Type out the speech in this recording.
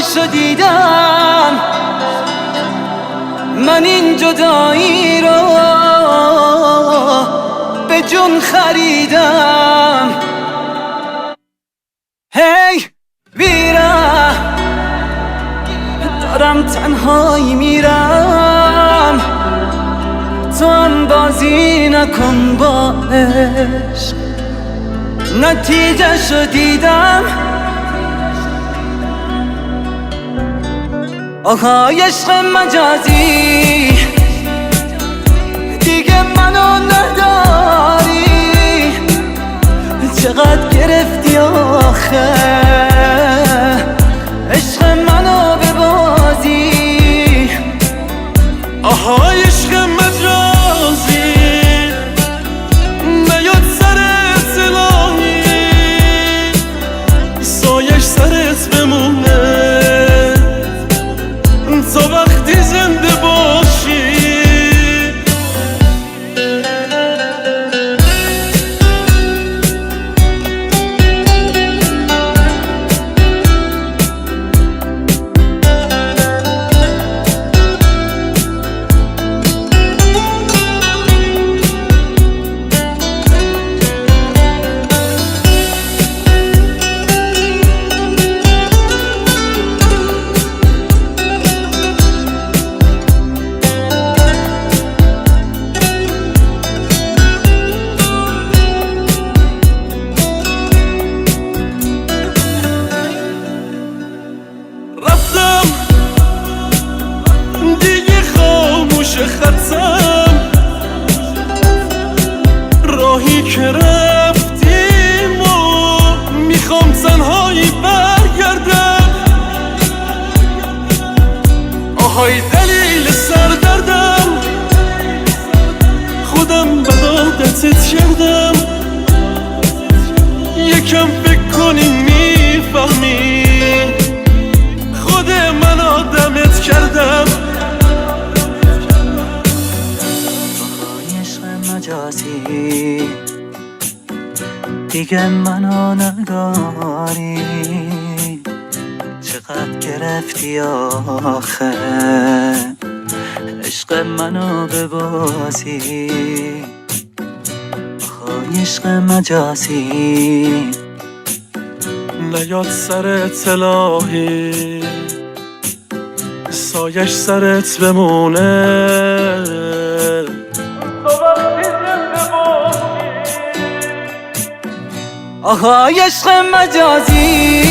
نتیجه‌شو دیدم، من این جدایی رو به جون خریدم. هی ویرا دارم تنهایی میرم، تو هم بازی نکن با عشق. نتیجه‌شو دیدم، آهای عشق مجازی، دیگه منو نداری. چقدر گرفتی آخه عشق منو به بازی. آهای عشق مجازی، نیاد سرت الهی، سایش سرت بمونه تا وقتی زنده باشی. دیگه خاموش خطم، راهی که رفتیم و میخوام تنهایی برگردم. آهای دلیل سردردم، خودم بد عادتت کردم. یکم فکر کنی میفهمی خود من آدمت کردم. عشق مجازی، دیگه منو نداری. چقدر گرفتی آخه عشق منو به بازی. آهای عشق مجازی، نیاد سرت الهی، سایش سرت بمونه تا وقتی زنده باشی. آهای عشق مجازی،